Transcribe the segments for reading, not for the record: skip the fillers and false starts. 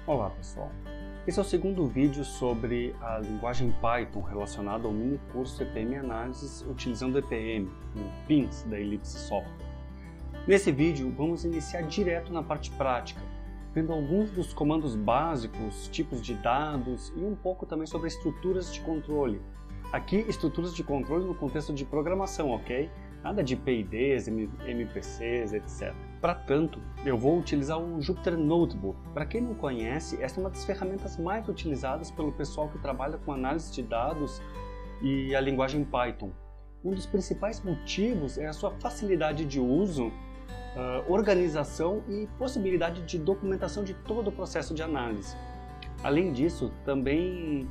Olá pessoal, esse é o segundo vídeo sobre a linguagem Python relacionada ao mini curso EPM Análises utilizando EPM, o PINS da Ellipse Software. Nesse vídeo vamos iniciar direto na parte prática, vendo alguns dos comandos básicos, tipos de dados e um pouco também sobre estruturas de controle. Aqui, estruturas de controle no contexto de programação, ok? Nada de PIDs, MPCs, etc. Para tanto, eu vou utilizar o Jupyter Notebook. Para quem não conhece, essa é uma das ferramentas mais utilizadas pelo pessoal que trabalha com análise de dados e a linguagem Python. Um dos principais motivos é a sua facilidade de uso, organização e possibilidade de documentação de todo o processo de análise. Além disso, também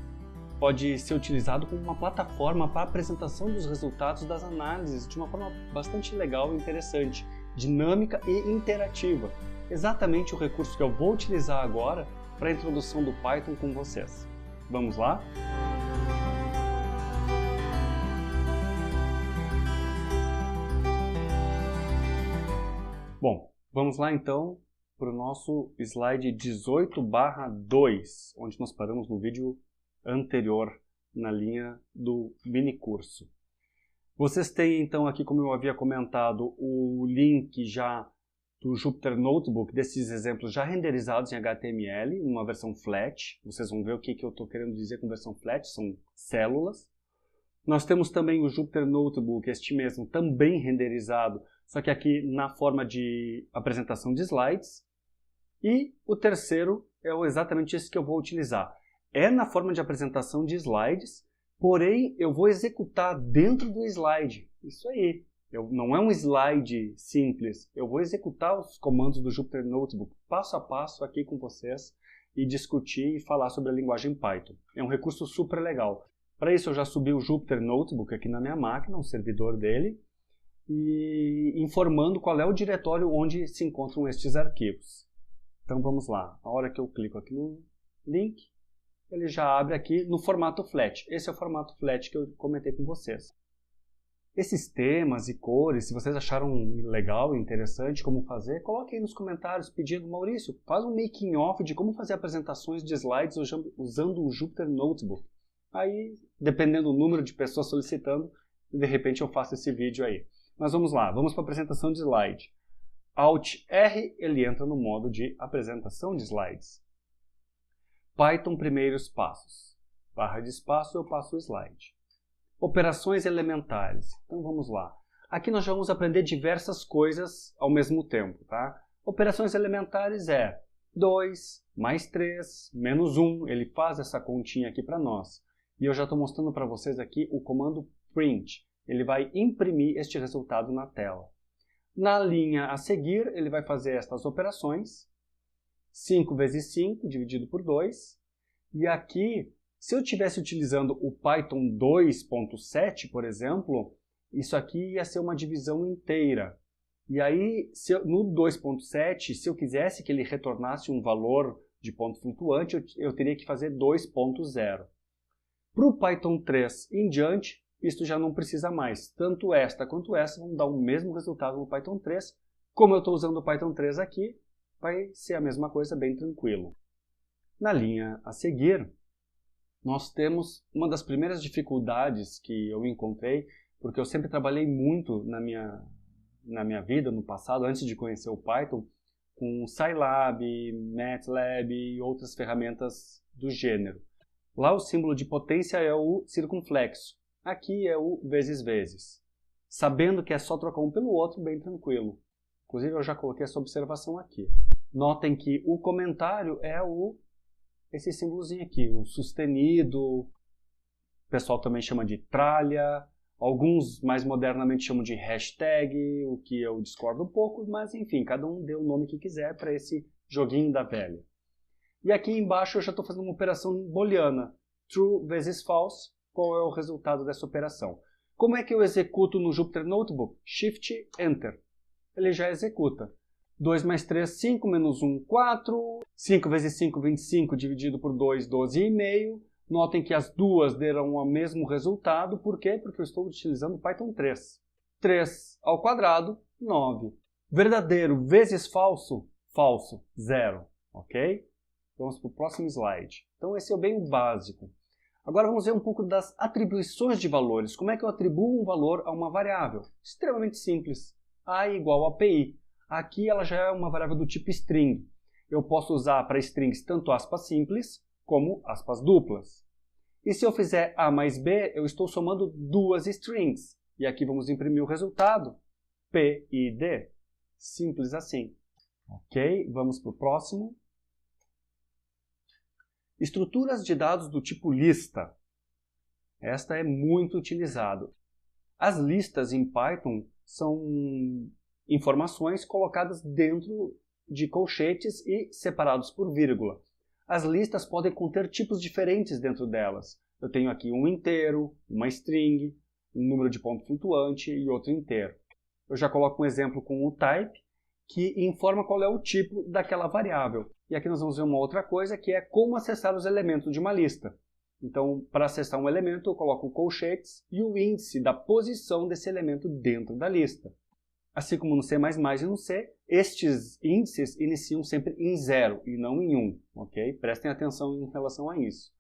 pode ser utilizado como uma plataforma para a apresentação dos resultados das análises de uma forma bastante legal e interessante, dinâmica e interativa. Exatamente o recurso que eu vou utilizar agora para a introdução do Python com vocês. Vamos lá? Bom, vamos lá então para o nosso slide 18/2, onde nós paramos no vídeo anterior na linha do mini curso. Vocês têm então aqui, como eu havia comentado, o link já do Jupyter Notebook, desses exemplos já renderizados em HTML, uma versão flat. Vocês vão ver o que eu estou querendo dizer com versão flat, são células. Nós temos também o Jupyter Notebook, este mesmo, também renderizado, só que aqui na forma de apresentação de slides. E o terceiro é exatamente esse que eu vou utilizar. É na forma de apresentação de slides, porém eu vou executar dentro do slide. Isso aí. Não é um slide simples. Eu vou executar os comandos do Jupyter Notebook passo a passo aqui com vocês e discutir e falar sobre a linguagem Python. É um recurso super legal. Para isso eu já subi o Jupyter Notebook aqui na minha máquina, o servidor dele, e informando qual é o diretório onde se encontram estes arquivos. Então vamos lá. A hora que eu clico aqui no link, ele já abre aqui no formato flat. Esse é o formato flat que eu comentei com vocês. Esses temas e cores, se vocês acharam legal e interessante como fazer, coloquem aí nos comentários pedindo, Maurício, faz um making off de como fazer apresentações de slides usando o Jupyter Notebook. Aí, dependendo do número de pessoas solicitando, de repente eu faço esse vídeo aí. Mas vamos lá, vamos para a apresentação de slide. Alt R, ele entra no modo de apresentação de slides. Python primeiros passos. Barra de espaço, eu passo o slide. Operações elementares. Então vamos lá. Aqui nós já vamos aprender diversas coisas ao mesmo tempo, tá? Operações elementares é 2 mais 3 menos 1. Ele faz essa continha aqui para nós. E eu já estou mostrando para vocês aqui o comando print. Ele vai imprimir este resultado na tela. Na linha a seguir, ele vai fazer estas operações. 5 vezes 5 dividido por 2. E aqui, se eu estivesse utilizando o Python 2.7, por exemplo, isso aqui ia ser uma divisão inteira. E aí, no 2.7, se eu quisesse que ele retornasse um valor de ponto flutuante, eu teria que fazer 2.0. Para o Python 3 em diante, isso já não precisa mais. Tanto esta quanto essa vão dar o mesmo resultado no Python 3. Como eu estou usando o Python 3 aqui, vai ser a mesma coisa, bem tranquilo. Na linha a seguir, nós temos uma das primeiras dificuldades que eu encontrei, porque eu sempre trabalhei muito na minha vida, no passado, antes de conhecer o Python, com Scilab, MATLAB e outras ferramentas do gênero. Lá o símbolo de potência é o circunflexo, aqui é o vezes. Sabendo que é só trocar um pelo outro, bem tranquilo. Inclusive eu já coloquei essa observação aqui. Notem que o comentário é esse símbolozinho aqui, o sustenido, o pessoal também chama de tralha, alguns mais modernamente chamam de hashtag, o que eu discordo um pouco, mas enfim, cada um dê o nome que quiser para esse joguinho da velha. E aqui embaixo eu já estou fazendo uma operação booleana, true vezes false, qual é o resultado dessa operação. Como é que eu executo no Jupyter Notebook? Shift Enter. Ele já executa. 2 mais 3, 5, menos 1, 4. 5 vezes 5, 25, dividido por 2, 12,5. Notem que as duas deram o mesmo resultado. Por quê? Porque eu estou utilizando Python 3. 3 ao quadrado, 9. Verdadeiro vezes falso, falso, 0. Ok? Vamos para o próximo slide. Então esse é o bem básico. Agora vamos ver um pouco das atribuições de valores. Como é que eu atribuo um valor a uma variável? Extremamente simples. A igual a PI. Aqui ela já é uma variável do tipo string. Eu posso usar para strings tanto aspas simples como aspas duplas. E se eu fizer A mais B, eu estou somando duas strings. E aqui vamos imprimir o resultado. P e D. Simples assim. Ok, vamos para o próximo. Estruturas de dados do tipo lista. Esta é muito utilizada. As listas em Python são informações colocadas dentro de colchetes e separados por vírgula. As listas podem conter tipos diferentes dentro delas. Eu tenho aqui um inteiro, uma string, um número de ponto flutuante e outro inteiro. Eu já coloco um exemplo com o type, que informa qual é o tipo daquela variável. E aqui nós vamos ver uma outra coisa, que é como acessar os elementos de uma lista. Então, para acessar um elemento, eu coloco colchetes e o índice da posição desse elemento dentro da lista. Assim como no C++ e no C, estes índices iniciam sempre em 0 e não em 1. Ok? Prestem atenção em relação a isso.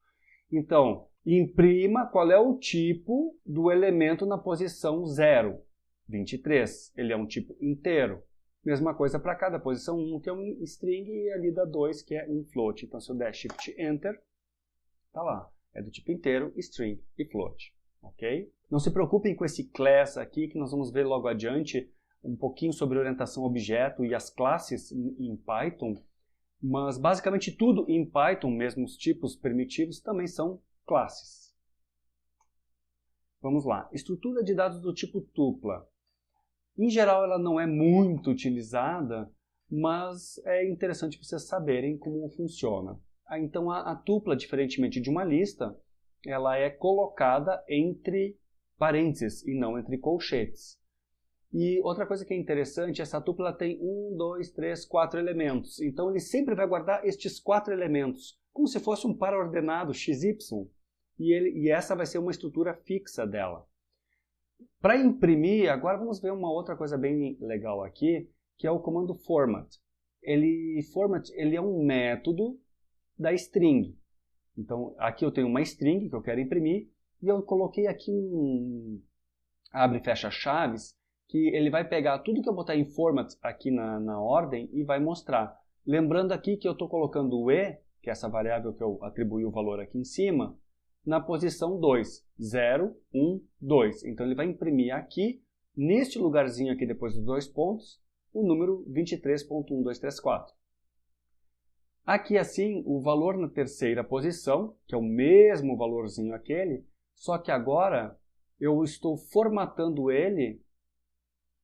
Então, imprima qual é o tipo do elemento na posição 0. 23. Ele é um tipo inteiro. Mesma coisa para cada posição 1, que é um string, e ali da 2, que é um float. Então, se eu der Shift Enter, tá lá. É do tipo inteiro, string e float. Ok? Não se preocupem com esse class aqui, que nós vamos ver logo adiante um pouquinho sobre orientação a objeto e as classes em Python. Mas, basicamente, tudo em Python, mesmo os tipos primitivos, também são classes. Vamos lá. Estrutura de dados do tipo tupla. Em geral, ela não é muito utilizada, mas é interessante vocês saberem como funciona. Então, a tupla, diferentemente de uma lista, ela é colocada entre parênteses e não entre colchetes. E outra coisa que é interessante, essa tupla tem 1, 2, 3, 4 elementos. Então, ele sempre vai guardar estes 4 elementos, como se fosse um par-ordenado XY. E essa vai ser uma estrutura fixa dela. Para imprimir, agora vamos ver uma outra coisa bem legal aqui, que é o comando format. Format ele é um método da string. Então, aqui eu tenho uma string que eu quero imprimir, e eu coloquei aqui um abre e fecha chaves, que ele vai pegar tudo que eu botar em format aqui na ordem e vai mostrar. Lembrando aqui que eu estou colocando o e, que é essa variável que eu atribuí o valor aqui em cima, na posição 2, 0, 1, 2. Então ele vai imprimir aqui, neste lugarzinho aqui depois dos 2 pontos, o número 23.1234. Aqui assim, o valor na terceira posição, que é o mesmo valorzinho aquele, só que agora eu estou formatando ele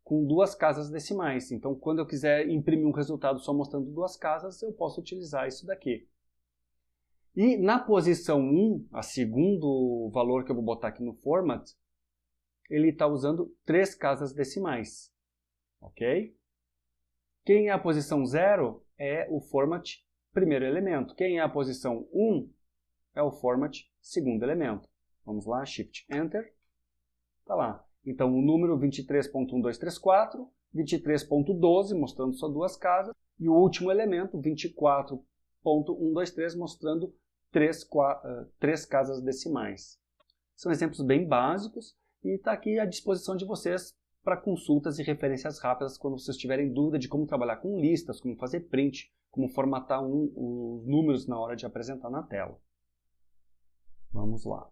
com 2 casas decimais. Então quando eu quiser imprimir um resultado só mostrando 2 casas, eu posso utilizar isso daqui. E na posição 1, a segundo valor que eu vou botar aqui no format, ele está usando 3 casas decimais. Ok? Quem é a posição 0 é o format primeiro elemento. Quem é a posição 1 é o format segundo elemento. Vamos lá, Shift Enter. Está lá. Então o número 23.1234, 23.12 mostrando só 2 casas, e o último elemento, 24.123, mostrando 3 casas decimais. São exemplos bem básicos e está aqui à disposição de vocês para consultas e referências rápidas quando vocês tiverem dúvida de como trabalhar com listas, como fazer print, como formatar os números na hora de apresentar na tela. Vamos lá.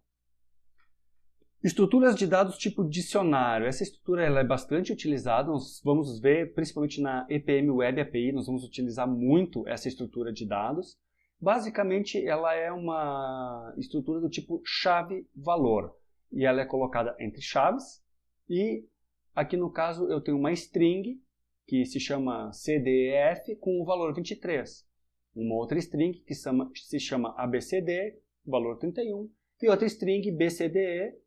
Estruturas de dados tipo dicionário. Essa estrutura ela é bastante utilizada, nós vamos ver principalmente na EPM Web API, nós vamos utilizar muito essa estrutura de dados. Basicamente, ela é uma estrutura do tipo chave-valor. E ela é colocada entre chaves. E aqui no caso eu tenho uma string que se chama CDEF com o valor 23. Uma outra string que se chama ABCD, valor 31. E outra string BCDE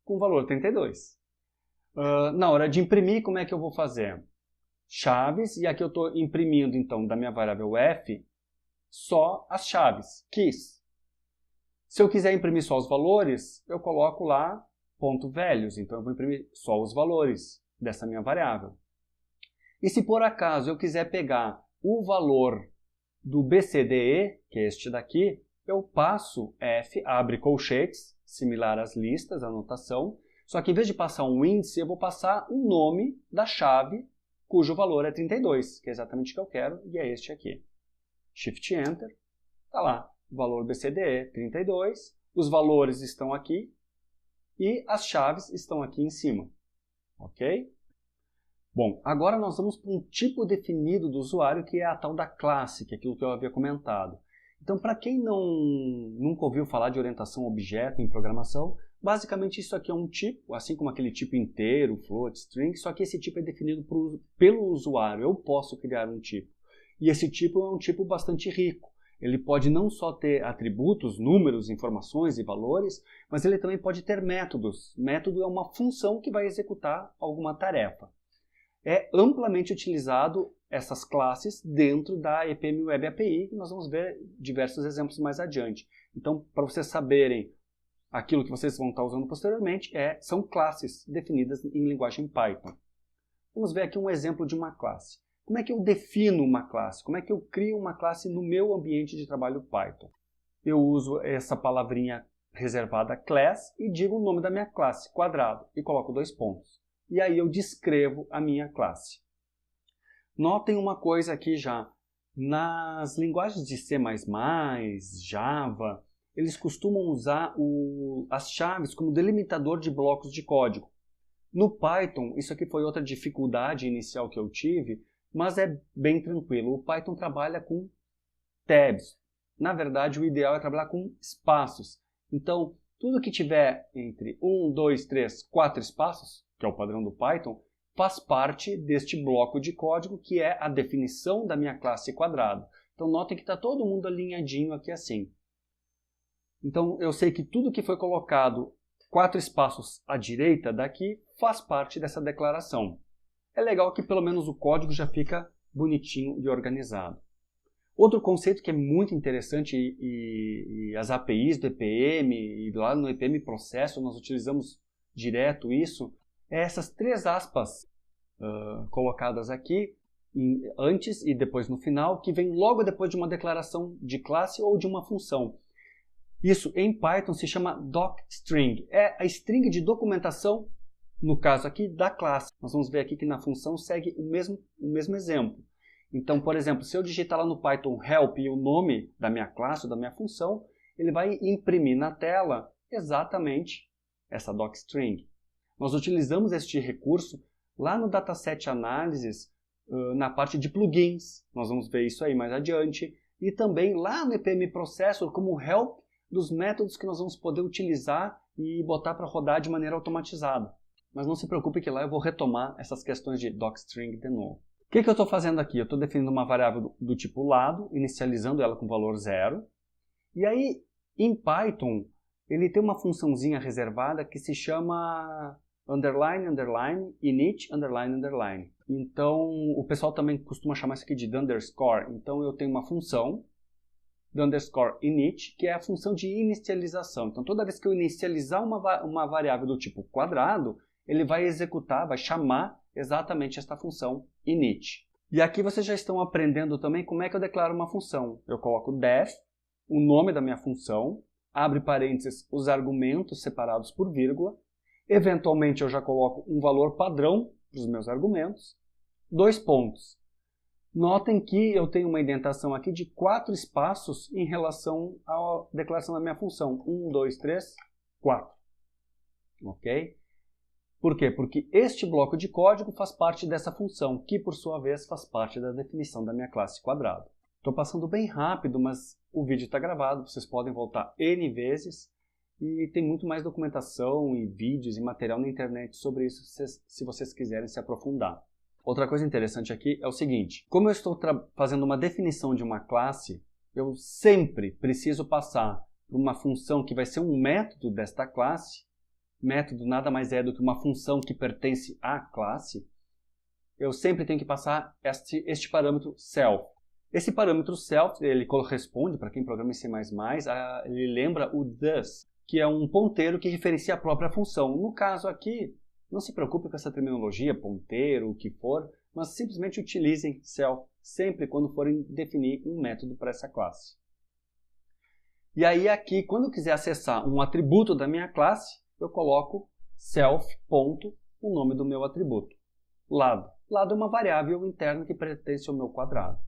com o valor 32. Na hora de imprimir, como é que eu vou fazer? Chaves, e aqui eu estou imprimindo então da minha variável f só as chaves, keys. Se eu quiser imprimir só os valores, eu coloco lá ponto velhos, então eu vou imprimir só os valores dessa minha variável. E se por acaso eu quiser pegar o valor do BCDE, que é este daqui, eu passo F, abre colchetes, similar às listas, a anotação, só que em vez de passar um índice, eu vou passar o nome da chave cujo valor é 32, que é exatamente o que eu quero, e é este aqui. Shift Enter, está lá, valor BCDE 32, os valores estão aqui e as chaves estão aqui em cima, ok? Bom, agora nós vamos para um tipo definido do usuário que é a tal da classe, que é aquilo que eu havia comentado. Então, para quem nunca ouviu falar de orientação a objeto em programação, basicamente isso aqui é um tipo, assim como aquele tipo inteiro, float, string, só que esse tipo é definido pelo usuário. Eu posso criar um tipo. E esse tipo é um tipo bastante rico. Ele pode não só ter atributos, números, informações e valores, mas ele também pode ter métodos. Método é uma função que vai executar alguma tarefa. É amplamente utilizado essas classes dentro da EPM Web API, que nós vamos ver diversos exemplos mais adiante. Então, para vocês saberem aquilo que vocês vão estar usando posteriormente, são classes definidas em linguagem Python. Vamos ver aqui um exemplo de uma classe. Como é que eu defino uma classe? Como é que eu crio uma classe no meu ambiente de trabalho Python? Eu uso essa palavrinha reservada class e digo o nome da minha classe, quadrado, e coloco 2 pontos. E aí eu descrevo a minha classe. Notem uma coisa aqui já. Nas linguagens de C++, Java, eles costumam usar as chaves como delimitador de blocos de código. No Python, isso aqui foi outra dificuldade inicial que eu tive, mas é bem tranquilo. O Python trabalha com tabs. Na verdade, o ideal é trabalhar com espaços. Então, tudo que tiver entre 1, 2, 3, 4 espaços, que é o padrão do Python, faz parte deste bloco de código que é a definição da minha classe quadrado. Então, notem que está todo mundo alinhadinho aqui assim. Então, eu sei que tudo que foi colocado 4 espaços à direita daqui faz parte dessa declaração. É legal que pelo menos o código já fica bonitinho e organizado. Outro conceito que é muito interessante e as APIs do EPM e lá no EPM Processo nós utilizamos direto isso, é essas 3 aspas colocadas aqui antes e depois no final, que vem logo depois de uma declaração de classe ou de uma função. Isso em Python se chama docstring, é a string de documentação, no caso aqui, da classe. Nós vamos ver aqui que na função segue o mesmo exemplo. Então, por exemplo, se eu digitar lá no Python help e o nome da minha classe ou da minha função, ele vai imprimir na tela exatamente essa docstring. Nós utilizamos este recurso lá no Dataset Analysis, na parte de plugins. Nós vamos ver isso aí mais adiante. E também lá no EPM Processor como help dos métodos que nós vamos poder utilizar e botar para rodar de maneira automatizada. Mas não se preocupe que lá eu vou retomar essas questões de docstring de novo. O que eu estou fazendo aqui? Eu estou definindo uma variável do tipo lado, inicializando ela com valor 0. E aí, em Python, ele tem uma funçãozinha reservada que se chama underline, underline, init, underline, underline. Então, o pessoal também costuma chamar isso aqui de underscore. Então, eu tenho uma função, underscore init, que é a função de inicialização. Então, toda vez que eu inicializar uma variável do tipo quadrado, ele vai executar, vai chamar exatamente esta função init. E aqui vocês já estão aprendendo também como é que eu declaro uma função. Eu coloco def, o nome da minha função, abre parênteses os argumentos separados por vírgula, eventualmente eu já coloco um valor padrão para os meus argumentos, 2 pontos. Notem que eu tenho uma indentação aqui de 4 espaços em relação à declaração da minha função. 1, 2, 3, 4. Ok? Por quê? Porque este bloco de código faz parte dessa função, que por sua vez faz parte da definição da minha classe quadrado. Estou passando bem rápido, mas o vídeo está gravado, vocês podem voltar N vezes e tem muito mais documentação e vídeos e material na internet sobre isso se vocês quiserem se aprofundar. Outra coisa interessante aqui é o seguinte, como eu estou fazendo uma definição de uma classe, eu sempre preciso passar por uma função que vai ser um método desta classe. Método nada mais é do que uma função que pertence à classe. Eu sempre tenho que passar este parâmetro self. Esse parâmetro self, ele corresponde, para quem programa em C++, ele lembra o thus, que é um ponteiro que referencia a própria função. No caso aqui, não se preocupe com essa terminologia, ponteiro, o que for, mas simplesmente utilizem self sempre quando forem definir um método para essa classe. E aí aqui, quando eu quiser acessar um atributo da minha classe, eu coloco self. O nome do meu atributo. Lado. Lado é uma variável interna que pertence ao meu quadrado.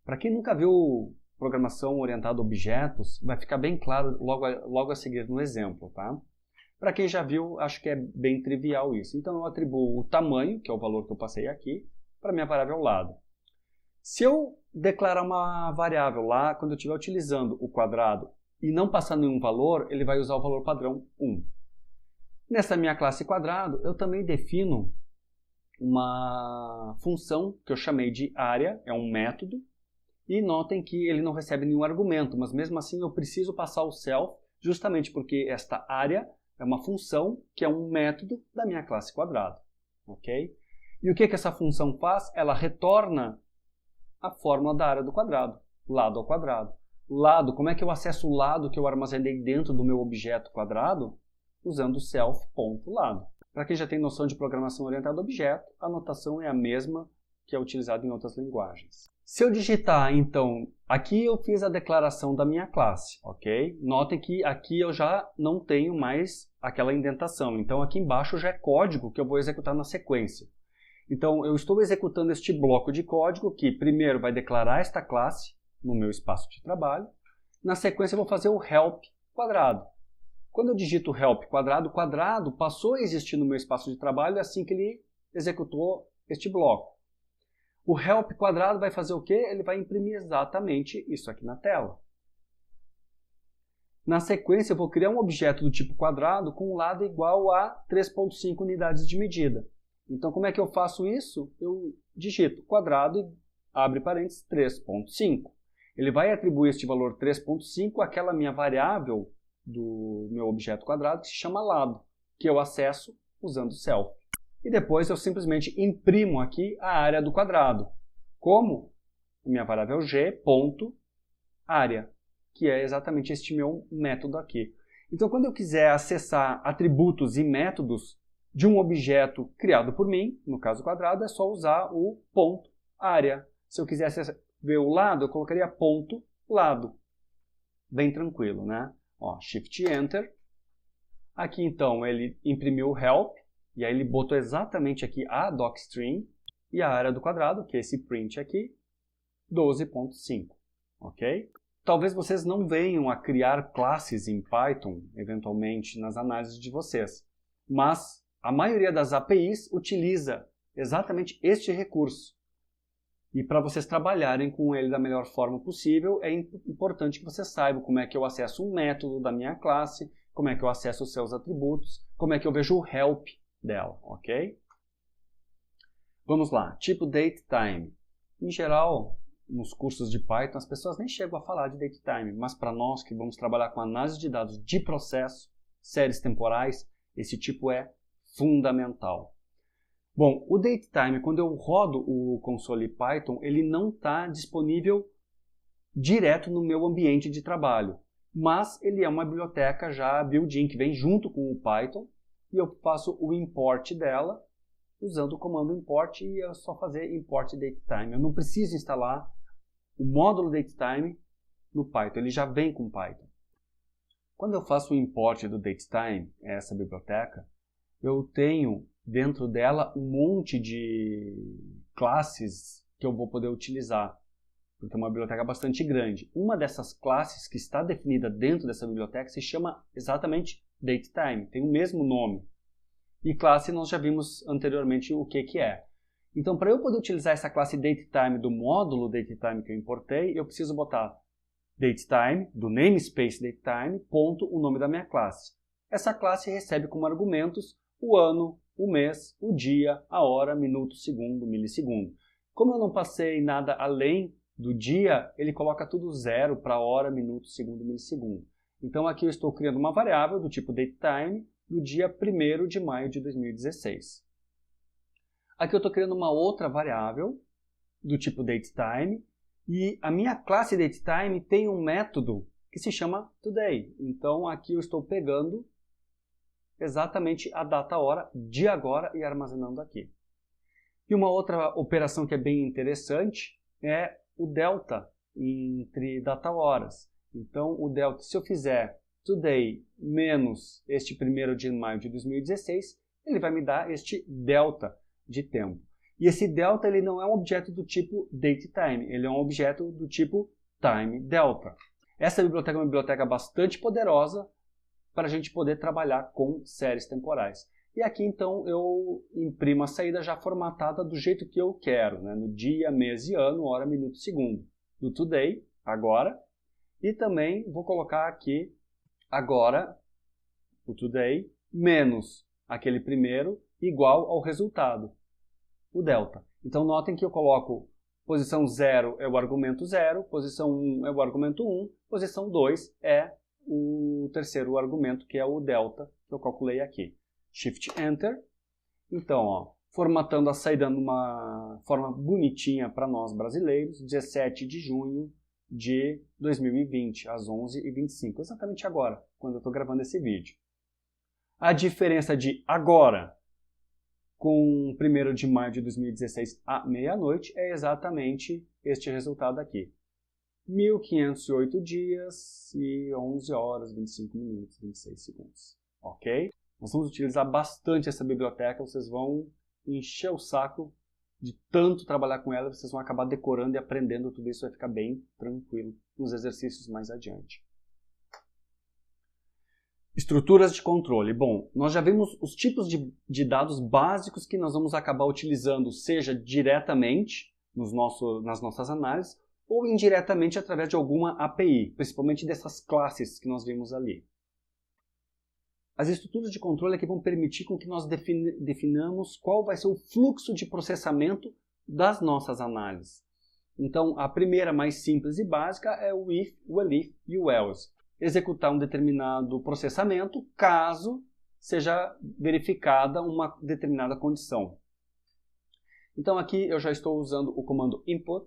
Para quem nunca viu programação orientada a objetos, vai ficar bem claro logo a seguir no exemplo, tá? Para quem já viu, acho que é bem trivial isso. Então eu atribuo o tamanho, que é o valor que eu passei aqui, para minha variável lado. Se eu declarar uma variável lá, quando eu estiver utilizando o quadrado e não passar nenhum valor, ele vai usar o valor padrão 1. Nessa minha classe quadrado, eu também defino uma função que eu chamei de área, é um método, e notem que ele não recebe nenhum argumento, mas mesmo assim eu preciso passar o self, justamente porque esta área é uma função que é um método da minha classe quadrado. Ok? E o que essa função faz? Ela retorna a fórmula da área do quadrado, lado ao quadrado. Lado, como é que eu acesso o lado que eu armazenei dentro do meu objeto quadrado? Usando self.lado. Para quem já tem noção de programação orientada a objeto, a notação é a mesma que é utilizada em outras linguagens. Se eu digitar, então, aqui eu fiz a declaração da minha classe, ok? Notem que aqui eu já não tenho mais aquela indentação. Então aqui embaixo já é código que eu vou executar na sequência. Então eu estou executando este bloco de código que primeiro vai declarar esta classe no meu espaço de trabalho. Na sequência eu vou fazer o help quadrado. Quando eu digito help quadrado, o quadrado passou a existir no meu espaço de trabalho assim que ele executou este bloco. O help quadrado vai fazer o quê? Ele vai imprimir exatamente isso aqui na tela. Na sequência, eu vou criar um objeto do tipo quadrado com um lado igual a 3,5 unidades de medida. Então, como é que eu faço isso? Eu digito quadrado e abre parênteses 3,5. Ele vai atribuir este valor 3,5 àquela minha variável do meu objeto quadrado que se chama lado, que eu acesso usando self. E depois eu simplesmente imprimo aqui a área do quadrado, como minha variável g.área, que é exatamente este meu método aqui. Então, quando eu quiser acessar atributos e métodos de um objeto criado por mim, no caso quadrado, é só usar o ponto área. Se eu quisesse ver o lado, eu colocaria ponto lado. Bem tranquilo, né? Ó, Shift Enter. Aqui então ele imprimiu o help, e aí ele botou exatamente aqui a docstring e a área do quadrado, que é esse print aqui, 12,5. Ok? Talvez vocês não venham a criar classes em Python, eventualmente, nas análises de vocês, mas a maioria das APIs utiliza exatamente este recurso. E para vocês trabalharem com ele da melhor forma possível, é importante que vocês saibam como é que eu acesso um método da minha classe, como é que eu acesso os seus atributos, como é que eu vejo o help dela, ok? Vamos lá, tipo datetime. Em geral, nos cursos de Python, as pessoas nem chegam a falar de datetime, mas para nós que vamos trabalhar com análise de dados de processo, séries temporais, esse tipo é fundamental. Bom, o datetime, quando eu rodo o console Python, ele não está disponível direto no meu ambiente de trabalho, mas ele é uma biblioteca já built-in que vem junto com o Python e eu faço o import dela usando o comando import e é só fazer import datetime. Eu não preciso instalar o módulo datetime no Python, ele já vem com Python. Quando eu faço o import do datetime, essa biblioteca, eu tenho dentro dela um monte de classes que eu vou poder utilizar, porque é uma biblioteca bastante grande. Uma dessas classes que está definida dentro dessa biblioteca se chama exatamente datetime, tem o mesmo nome. E classe nós já vimos anteriormente o que é. Então, para eu poder utilizar essa classe datetime do módulo datetime que eu importei, eu preciso botar datetime, do namespace datetime, ponto, o nome da minha classe. Essa classe recebe como argumentos o ano, o mês, o dia, a hora, minuto, segundo, milissegundo. Como eu não passei nada além do dia, ele coloca tudo zero para hora, minuto, segundo, milissegundo. Então aqui eu estou criando uma variável do tipo datetime do dia 1º de maio de 2016. Aqui eu estou criando uma outra variável do tipo datetime e a minha classe datetime tem um método que se chama today. Então aqui eu estou pegando exatamente a data hora de agora e armazenando aqui. E uma outra operação que é bem interessante é o delta entre data horas. Então, o delta, se eu fizer today menos este 1º de maio de 2016, ele vai me dar este delta de tempo. E esse delta ele não é um objeto do tipo datetime, ele é um objeto do tipo time delta. Essa biblioteca é uma biblioteca bastante poderosa para a gente poder trabalhar com séries temporais. E aqui então eu imprimo a saída já formatada do jeito que eu quero, né? No dia, mês e ano, hora, minuto e segundo. Do today, agora. E também vou colocar aqui agora, o today, menos aquele primeiro, igual ao resultado, o delta. Então notem que eu coloco posição 0 é o argumento 0, posição 1 é o argumento 1, posição 2 é o terceiro argumento, que é o delta, que eu calculei aqui. Shift Enter. Então, ó, formatando a saída numa forma bonitinha para nós brasileiros, 17 de junho de 2020, às 11h25, exatamente agora, quando eu estou gravando esse vídeo. A diferença de agora com 1º de maio de 2016 à meia-noite é exatamente este resultado aqui. 1.508 dias e 11 horas, 25 minutos, 26 segundos. Ok? Nós vamos utilizar bastante essa biblioteca, vocês vão encher o saco de tanto trabalhar com ela, vocês vão acabar decorando e aprendendo tudo isso, vai ficar bem tranquilo nos exercícios mais adiante. Estruturas de controle. Bom, nós já vimos os tipos de dados básicos que nós vamos acabar utilizando, seja diretamente nas nossas análises, ou indiretamente através de alguma API, principalmente dessas classes que nós vimos ali. As estruturas de controle é que vão permitir com que nós definamos qual vai ser o fluxo de processamento das nossas análises. Então, a primeira, mais simples e básica, é o if, o elif e o else. Executar um determinado processamento caso seja verificada uma determinada condição. Então, aqui eu já estou usando o comando input.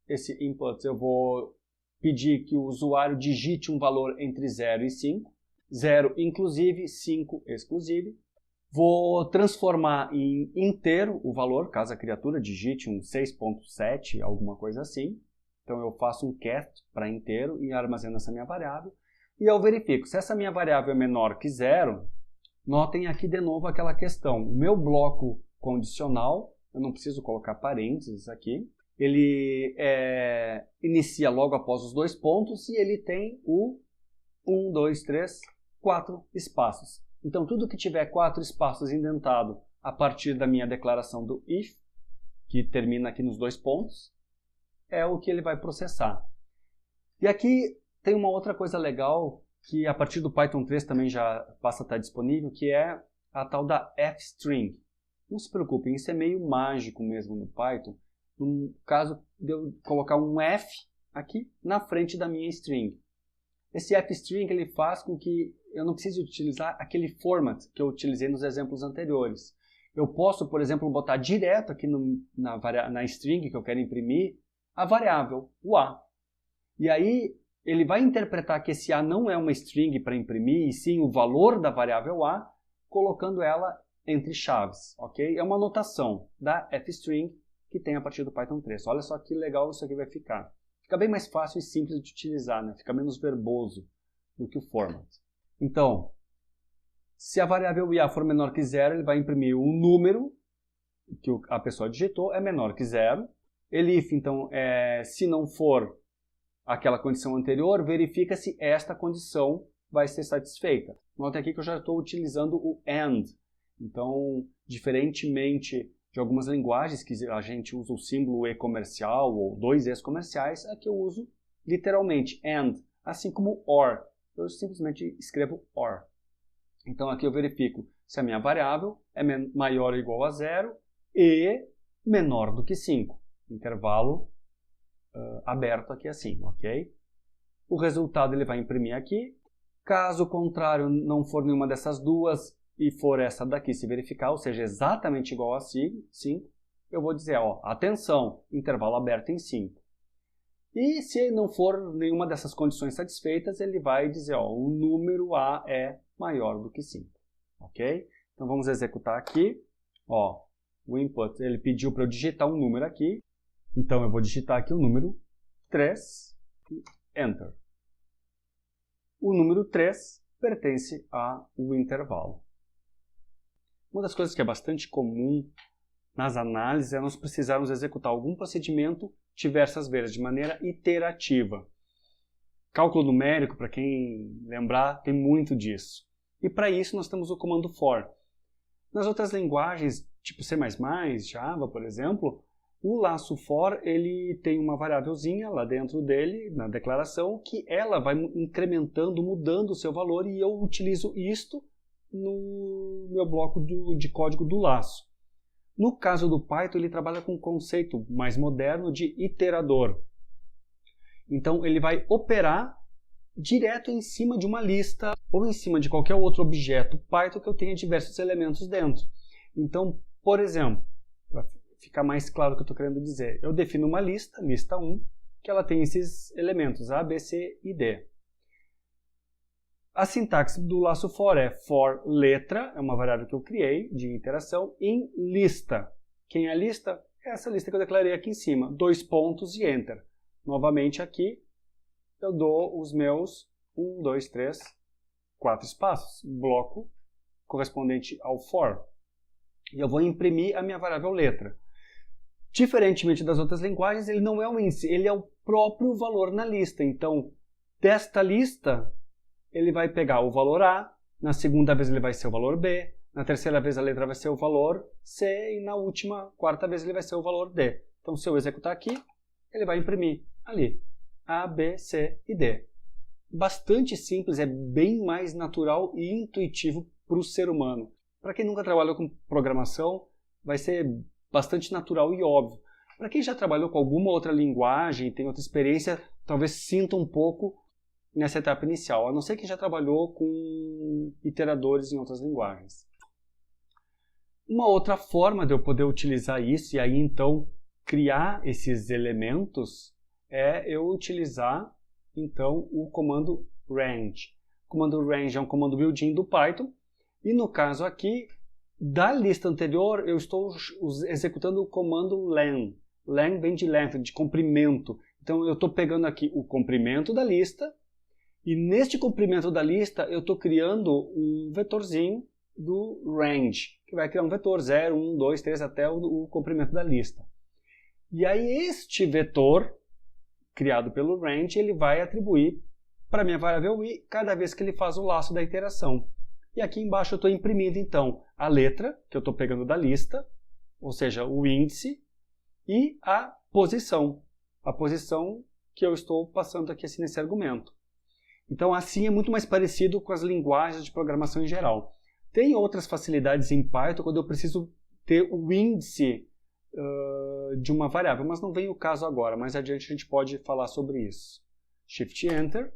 Esse input eu vou pedir que o usuário digite um valor entre 0 e 5. 0 inclusive, 5 exclusive. Vou transformar em inteiro o valor, caso a criatura digite um 6.7, alguma coisa assim. Então eu faço um cast para inteiro e armazeno essa minha variável. E eu verifico, se essa minha variável é menor que 0, notem aqui de novo aquela questão. O meu bloco condicional, eu não preciso colocar parênteses aqui, ele inicia logo após os 2 pontos e ele tem o 1, 2, 3, 4 espaços. Então, tudo que tiver 4 espaços indentado a partir da minha declaração do if, que termina aqui nos 2 pontos, é o que ele vai processar. E aqui tem uma outra coisa legal, que a partir do Python 3 também já passa a estar disponível, que é a tal da fstring. Não se preocupem, isso é meio mágico mesmo no Python, no caso de eu colocar um f aqui na frente da minha string. Esse fstring ele faz com que eu não precise utilizar aquele format que eu utilizei nos exemplos anteriores. Eu posso, por exemplo, botar direto aqui na string que eu quero imprimir a variável, o a. E aí ele vai interpretar que esse a não é uma string para imprimir, e sim o valor da variável a, colocando ela entre chaves. Okay? É uma notação da fstring que tem a partir do Python 3. Olha só que legal isso aqui vai ficar. Fica bem mais fácil e simples de utilizar, né? Fica menos verboso do que o format. Então, se a variável IA for menor que 0, ele vai imprimir um número que a pessoa digitou, é menor que 0. Elif, então, se não for aquela condição anterior, verifica se esta condição vai ser satisfeita. Note aqui que eu já estou utilizando o AND. Então, diferentemente de algumas linguagens que a gente usa o símbolo E comercial ou 2 E's comerciais, aqui eu uso literalmente AND, assim como OR. Eu simplesmente escrevo OR. Então aqui eu verifico se a minha variável é maior ou igual a 0 e menor do que 5. Intervalo aberto aqui assim, ok? O resultado ele vai imprimir aqui. Caso contrário, não for nenhuma dessas duas e for essa daqui se verificar, ou seja, exatamente igual a 5, eu vou dizer, ó, atenção, intervalo aberto em 5. E se não for nenhuma dessas condições satisfeitas, ele vai dizer, ó, o número A é maior do que 5. Ok? Então vamos executar aqui. Ó, o input, ele pediu para eu digitar um número aqui. Então eu vou digitar aqui o número 3 e Enter. O número 3 pertence ao intervalo. Uma das coisas que é bastante comum nas análises é nós precisarmos executar algum procedimento diversas vezes, de maneira iterativa. Cálculo numérico, para quem lembrar, tem muito disso. E para isso nós temos o comando for. Nas outras linguagens, tipo C++, Java, por exemplo, o laço for ele tem uma variávelzinha lá dentro dele, na declaração, que ela vai incrementando, mudando o seu valor, e eu utilizo isto no meu bloco de código do laço. No caso do Python, ele trabalha com um conceito mais moderno de iterador. Então, ele vai operar direto em cima de uma lista ou em cima de qualquer outro objeto Python que eu tenha diversos elementos dentro. Então, por exemplo, para ficar mais claro o que eu estou querendo dizer, eu defino uma lista, lista 1, que ela tem esses elementos A, B, C e D. A sintaxe do laço for é for letra, é uma variável que eu criei de iteração, em lista. Quem é a lista? É essa lista que eu declarei aqui em cima, 2 pontos e Enter. Novamente aqui, eu dou os meus 1, 2, 3, 4 espaços, bloco correspondente ao for. E eu vou imprimir a minha variável letra. Diferentemente das outras linguagens, ele não é um índice, ele é o próprio valor na lista. Então, desta lista, ele vai pegar o valor A, na segunda vez ele vai ser o valor B, na terceira vez a letra vai ser o valor C e na última, quarta vez ele vai ser o valor D. Então, se eu executar aqui, ele vai imprimir ali A, B, C e D. Bastante simples, é bem mais natural e intuitivo para o ser humano. Para quem nunca trabalhou com programação, vai ser bastante natural e óbvio. Para quem já trabalhou com alguma outra linguagem, tem outra experiência, talvez sinta um pouco nessa etapa inicial, a não ser que já trabalhou com iteradores em outras linguagens. Uma outra forma de eu poder utilizar isso e aí então criar esses elementos é eu utilizar então o comando range. O comando range é um comando built-in do Python e no caso aqui da lista anterior eu estou executando o comando len. Len vem de length, de comprimento. Então eu estou pegando aqui o comprimento da lista e neste comprimento da lista eu estou criando um vetorzinho do range, que vai criar um vetor 0, 1, 2, 3 até o comprimento da lista. E aí este vetor, criado pelo range, ele vai atribuir para a minha variável i cada vez que ele faz o laço da iteração. E aqui embaixo eu estou imprimindo então a letra, que eu estou pegando da lista, ou seja, o índice, e a posição que eu estou passando aqui assim nesse argumento. Então assim é muito mais parecido com as linguagens de programação em geral. Tem outras facilidades em Python quando eu preciso ter o índice de uma variável, mas não vem o caso agora. Mais adiante a gente pode falar sobre isso. Shift Enter,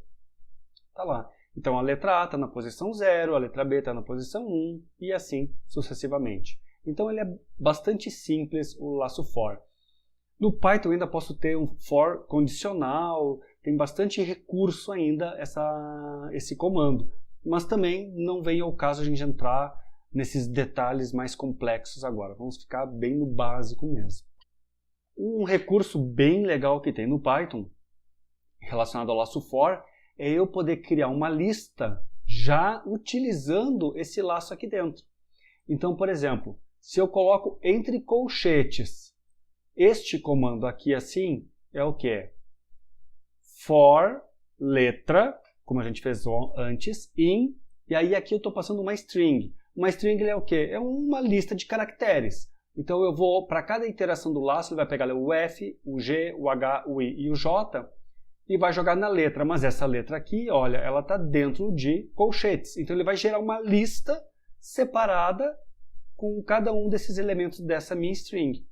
está lá. Então a letra A está na posição 0, a letra B está na posição 1 e assim sucessivamente. Então ele é bastante simples o laço for. No Python eu ainda posso ter um for condicional, tem bastante recurso ainda esse comando. Mas também não vem ao caso a gente entrar nesses detalhes mais complexos agora. Vamos ficar bem no básico mesmo. Um recurso bem legal que tem no Python, relacionado ao laço for, é eu poder criar uma lista já utilizando esse laço aqui dentro. Então, por exemplo, se eu coloco entre colchetes, este comando aqui assim é o que? For letra, como a gente fez antes, in, e aí aqui eu estou passando uma string. Uma string é o quê? É uma lista de caracteres. Então eu vou, para cada iteração do laço, ele vai pegar o F, o G, o H, o I e o J e vai jogar na letra. Mas essa letra aqui, olha, ela está dentro de colchetes. Então ele vai gerar uma lista separada com cada um desses elementos dessa minha string.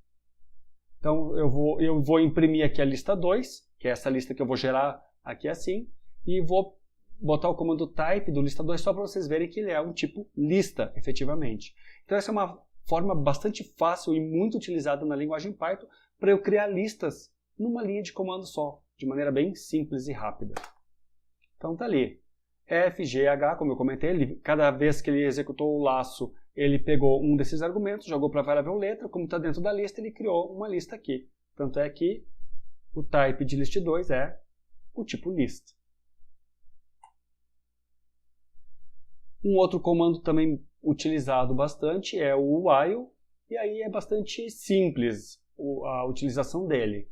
Então eu vou imprimir aqui a lista 2, que é essa lista que eu vou gerar aqui assim, e vou botar o comando type do lista 2 só para vocês verem que ele é um tipo lista, efetivamente. Então essa é uma forma bastante fácil e muito utilizada na linguagem Python para eu criar listas numa linha de comando só, de maneira bem simples e rápida. Então tá ali. F, G, H, como eu comentei, cada vez que ele executou o laço, ele pegou um desses argumentos, jogou para a variável letra, como está dentro da lista, ele criou uma lista aqui. Tanto é que o type de list2 é o tipo list. Um outro comando também utilizado bastante é o while, e aí é bastante simples a utilização dele.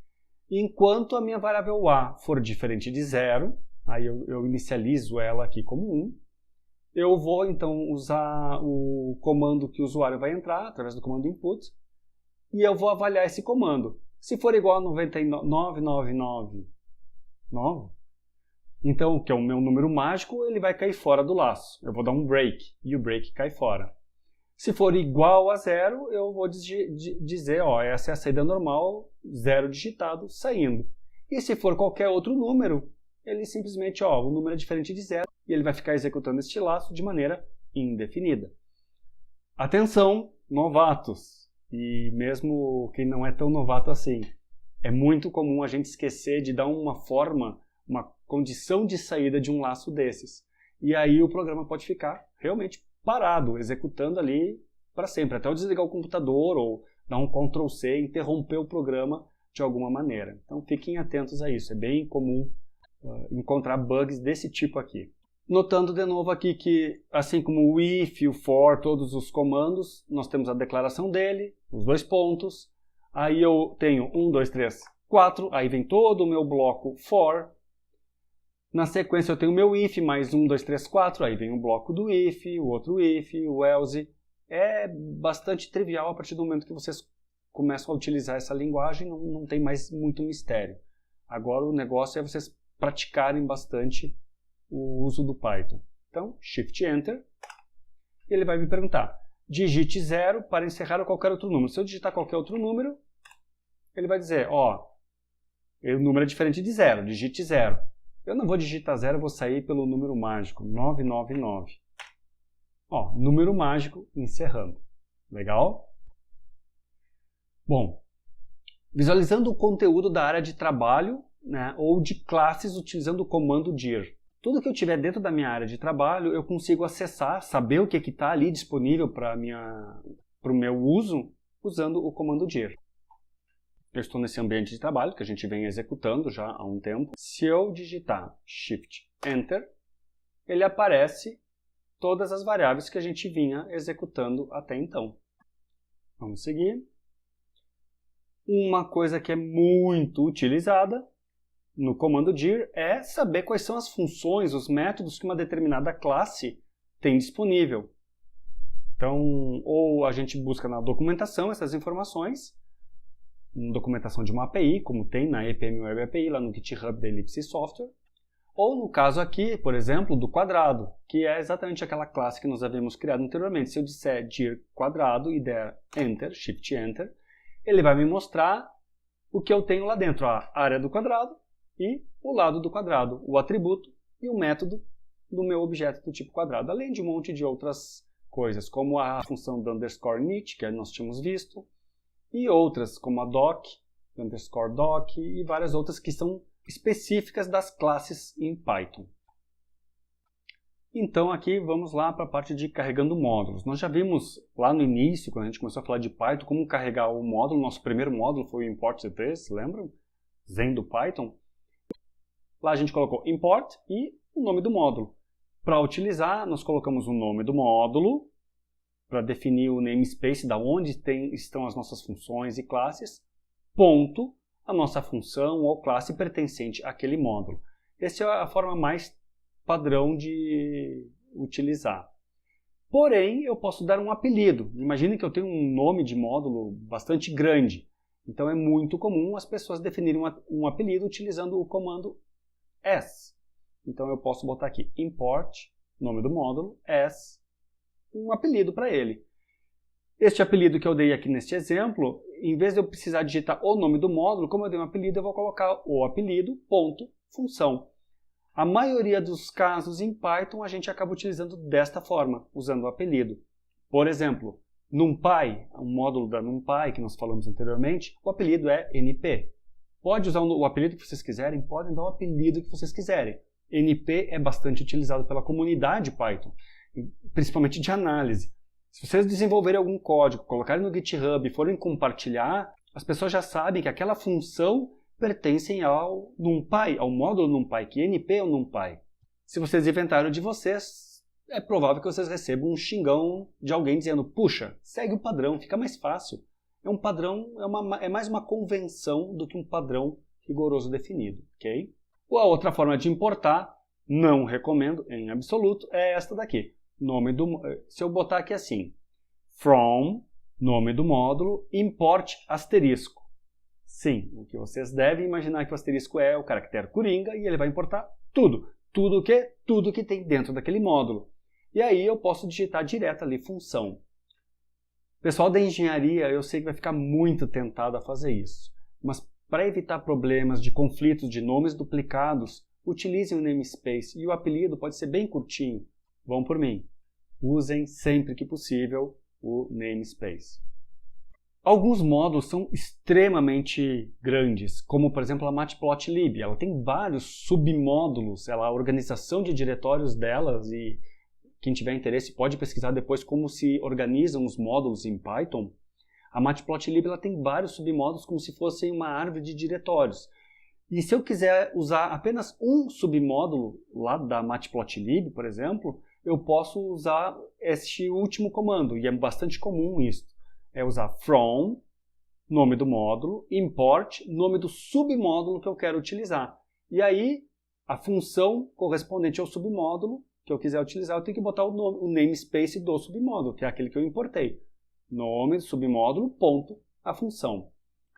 Enquanto a minha variável a for diferente de 0, aí eu inicializo ela aqui como 1, eu vou então usar o comando que o usuário vai entrar, através do comando input, e eu vou avaliar esse comando. Se for igual a 99,999, então, que é o meu número mágico, ele vai cair fora do laço. Eu vou dar um break, e o break cai fora. Se for igual a 0, eu vou dizer, ó, essa é a saída normal, 0 digitado, saindo. E se for qualquer outro número, ele simplesmente, ó, o número é diferente de 0, e ele vai ficar executando este laço de maneira indefinida. Atenção, novatos! E mesmo quem não é tão novato assim, é muito comum a gente esquecer de dar uma forma, uma condição de saída de um laço desses. E aí o programa pode ficar realmente parado, executando ali para sempre, até eu desligar o computador ou dar um Ctrl+C e interromper o programa de alguma maneira. Então fiquem atentos a isso, é bem comum encontrar bugs desse tipo aqui. Notando de novo aqui que, assim como o if, o for, todos os comandos, nós temos a declaração dele, os dois pontos, aí eu tenho 1, 2, 3, 4, aí vem todo o meu bloco for. Na sequência eu tenho o meu if, mais 1, 2, 3, 4, aí vem o bloco do if, o outro if, o else. É bastante trivial a partir do momento que vocês começam a utilizar essa linguagem, não tem mais muito mistério. Agora o negócio é vocês praticarem bastante o uso do Python. Então, Shift Enter, ele vai me perguntar, digite 0 para encerrar qualquer outro número. Se eu digitar qualquer outro número, ele vai dizer, ó, o número é diferente de 0, digite 0. Eu não vou digitar 0, eu vou sair pelo número mágico, 999. Ó, número mágico encerrando. Legal? Bom, visualizando o conteúdo da área de trabalho, né, ou de classes utilizando o comando dir. Tudo que eu tiver dentro da minha área de trabalho, eu consigo acessar, saber o que está ali disponível para o meu uso, usando o comando dir. Eu estou nesse ambiente de trabalho que a gente vem executando já há um tempo. Se eu digitar Shift Enter, ele aparece todas as variáveis que a gente vinha executando até então. Vamos seguir. Uma coisa que é muito utilizada no comando dir é saber quais são as funções, os métodos que uma determinada classe tem disponível. Então, ou a gente busca na documentação essas informações, documentação de uma API, como tem na EPM Web API, lá no GitHub da Ellipse Software, ou no caso aqui, por exemplo, do quadrado, que é exatamente aquela classe que nós havíamos criado anteriormente. Se eu disser dir quadrado e der Enter, Shift Enter, ele vai me mostrar o que eu tenho lá dentro, a área do quadrado e o lado do quadrado, o atributo e o método do meu objeto do tipo quadrado, além de um monte de outras coisas, como a função do underscore init, que nós tínhamos visto, e outras, como a doc, underscore doc, e várias outras que são específicas das classes em Python. Então aqui vamos lá para a parte de carregando módulos. Nós já vimos lá no início, quando a gente começou a falar de Python, como carregar o módulo. Nosso primeiro módulo foi o import Z3, lembram? Zen do Python. Lá a gente colocou import e o nome do módulo. Para utilizar, nós colocamos o nome do módulo, para definir o namespace, da onde estão as nossas funções e classes, ponto, a nossa função ou classe pertencente àquele módulo. Essa é a forma mais padrão de utilizar. Porém, eu posso dar um apelido. Imagine que eu tenho um nome de módulo bastante grande. Então é muito comum as pessoas definirem um apelido utilizando o comando as. Então eu posso botar aqui import, nome do módulo, as, um apelido para ele. Este apelido que eu dei aqui neste exemplo, em vez de eu precisar digitar o nome do módulo, como eu dei um apelido, eu vou colocar o apelido, ponto, função. A maioria dos casos em Python a gente acaba utilizando desta forma, usando o apelido. Por exemplo, NumPy, um módulo da NumPy que nós falamos anteriormente, o apelido é NP. Pode usar o apelido que vocês quiserem, podem dar o apelido que vocês quiserem. NP é bastante utilizado pela comunidade Python, principalmente de análise. Se vocês desenvolverem algum código, colocarem no GitHub e forem compartilhar, as pessoas já sabem que aquela função pertence ao NumPy, ao módulo NumPy, que NP é o NumPy. Se vocês inventaram de vocês, é provável que vocês recebam um xingão de alguém dizendo: puxa, segue o padrão, fica mais fácil. É um padrão, é mais uma convenção do que um padrão rigoroso definido, ok? Ou a outra forma de importar, não recomendo em absoluto, é esta daqui. Se eu botar aqui assim, from, nome do módulo, import asterisco. Sim, o que vocês devem imaginar que o asterisco é o caractere coringa e ele vai importar tudo. Tudo o quê? Tudo que tem dentro daquele módulo. E aí eu posso digitar direto ali função. Pessoal da engenharia, eu sei que vai ficar muito tentado a fazer isso. Mas para evitar problemas de conflitos de nomes duplicados, utilizem o namespace e o apelido pode ser bem curtinho. Vão por mim. Usem sempre que possível o namespace. Alguns módulos são extremamente grandes, como por exemplo a Matplotlib. Ela tem vários submódulos, a organização de diretórios delas, e quem tiver interesse pode pesquisar depois como se organizam os módulos em Python. A Matplotlib ela tem vários submódulos como se fossem uma árvore de diretórios. E se eu quiser usar apenas um submódulo lá da Matplotlib, por exemplo, eu posso usar este último comando, e é bastante comum isso. É usar from, nome do módulo, import, nome do submódulo que eu quero utilizar. E aí, a função correspondente ao submódulo que eu quiser utilizar, eu tenho que botar o namespace do submódulo, que é aquele que eu importei. Nome do submódulo, ponto, a função.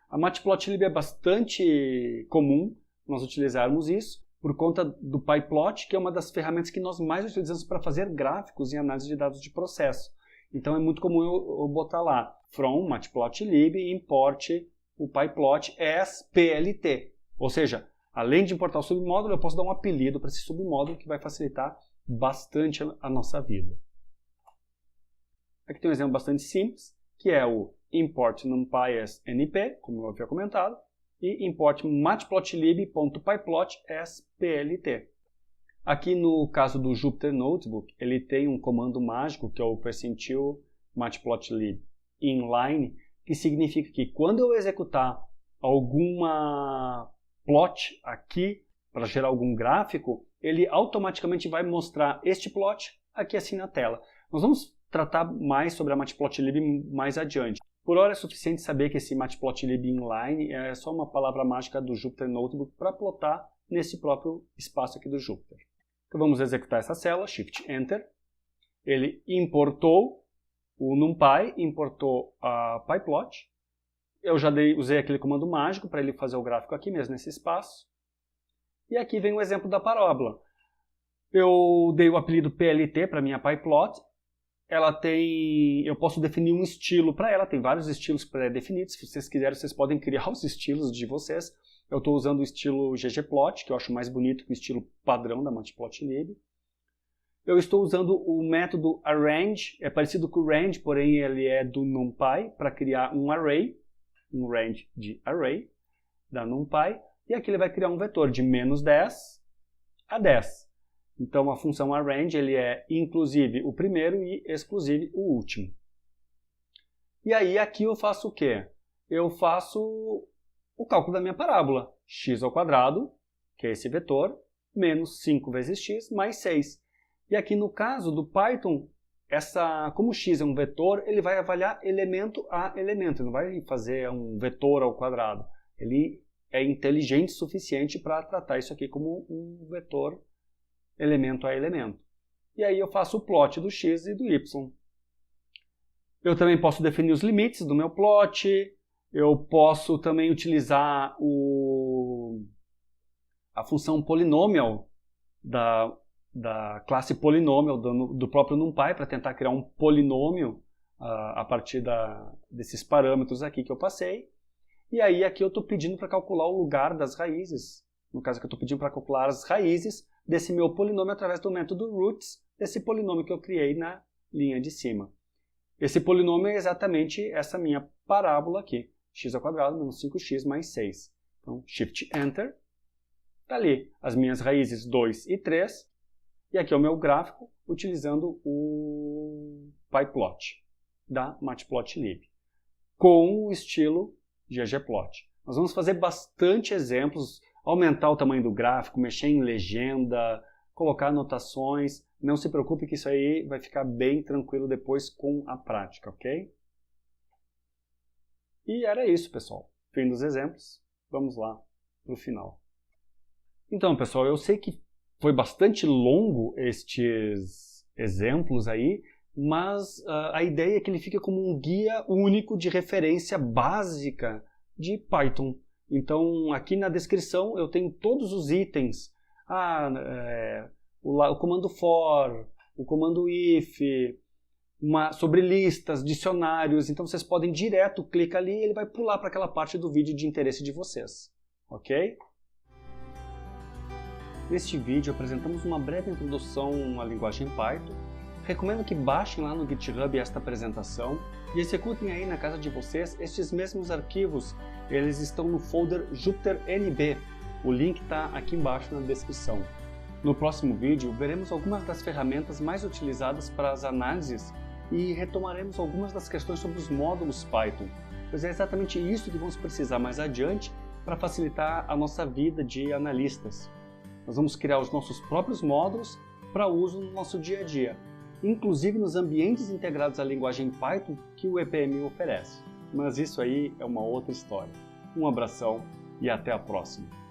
A Matplotlib é bastante comum nós utilizarmos isso, por conta do PyPlot, que é uma das ferramentas que nós mais utilizamos para fazer gráficos em análise de dados de processo. Então é muito comum eu botar lá, from Matplotlib, import o PyPlot as PLT. Ou seja, além de importar o submódulo, eu posso dar um apelido para esse submódulo que vai facilitar bastante a nossa vida. Aqui tem um exemplo bastante simples, que é o import numpy as np, como eu havia comentado, e import matplotlib.pyplot as plt. Aqui no caso do Jupyter Notebook, ele tem um comando mágico que é o percentil matplotlib inline, que significa que quando eu executar alguma plot aqui para gerar algum gráfico, ele automaticamente vai mostrar este plot aqui assim na tela. Nós vamos tratar mais sobre a Matplotlib mais adiante. Por hora é suficiente saber que esse Matplotlib inline é só uma palavra mágica do Jupyter Notebook para plotar nesse próprio espaço aqui do Jupyter. Então vamos executar essa célula, Shift Enter. Ele importou o NumPy, importou a PyPlot. Eu já usei aquele comando mágico para ele fazer o gráfico aqui mesmo nesse espaço. E aqui vem o exemplo da parábola. Eu dei o apelido PLT para minha PyPlot. Eu posso definir um estilo para ela, tem vários estilos pré-definidos. Se vocês quiserem, vocês podem criar os estilos de vocês. Eu estou usando o estilo ggplot, que eu acho mais bonito que o estilo padrão da Matplotlib. Eu estou usando o método arrange, é parecido com o range, porém ele é do NumPy, para criar um array, um range de array, da NumPy, e aqui ele vai criar um vetor de -10 a 10. Então a função arrange ele é inclusive o primeiro e exclusive o último. E aí aqui eu faço o quê? Eu faço o cálculo da minha parábola. X ao quadrado, que é esse vetor, menos 5 vezes x, mais 6. E aqui no caso do Python, como x é um vetor, ele vai avaliar elemento a elemento, ele não vai fazer um vetor ao quadrado. Ele é inteligente o suficiente para tratar isso aqui como um vetor elemento a elemento. E aí eu faço o plot do x e do y. Eu também posso definir os limites do meu plot. Eu posso também utilizar a função polynomial da classe polynomial do próprio NumPy para tentar criar um polinômio a partir desses parâmetros aqui que eu passei. E aí aqui eu estou pedindo para calcular o lugar das raízes. No caso aqui eu estou pedindo para calcular as raízes desse meu polinômio através do método roots, desse polinômio que eu criei na linha de cima. Esse polinômio é exatamente essa minha parábola aqui, x² menos 5x mais 6. Então, Shift Enter. Está ali as minhas raízes 2 e 3, e aqui é o meu gráfico utilizando o PyPlot da Matplotlib, com o estilo ggplot. Nós vamos fazer bastante exemplos, aumentar o tamanho do gráfico, mexer em legenda, colocar anotações. Não se preocupe que isso aí vai ficar bem tranquilo depois com a prática, ok? E era isso, pessoal. Fim dos exemplos. Vamos lá para o final. Então, pessoal, eu sei que foi bastante longo estes exemplos aí, mas a ideia é que ele fique como um guia único de referência básica de Python. Então, aqui na descrição eu tenho todos os itens. O comando for, o comando if, sobre listas, dicionários. Então, vocês podem direto, clica ali e ele vai pular para aquela parte do vídeo de interesse de vocês. Ok? Neste vídeo apresentamos uma breve introdução à linguagem Python. Recomendo que baixem lá no GitHub esta apresentação e executem aí na casa de vocês estes mesmos arquivos. Eles estão no folder JupyterNB. O link está aqui embaixo na descrição. No próximo vídeo veremos algumas das ferramentas mais utilizadas para as análises e retomaremos algumas das questões sobre os módulos Python, pois é exatamente isso que vamos precisar mais adiante para facilitar a nossa vida de analistas. Nós vamos criar os nossos próprios módulos para uso no nosso dia a dia, inclusive nos ambientes integrados à linguagem Python que o EPM oferece. Mas isso aí é uma outra história. Um abração e até a próxima!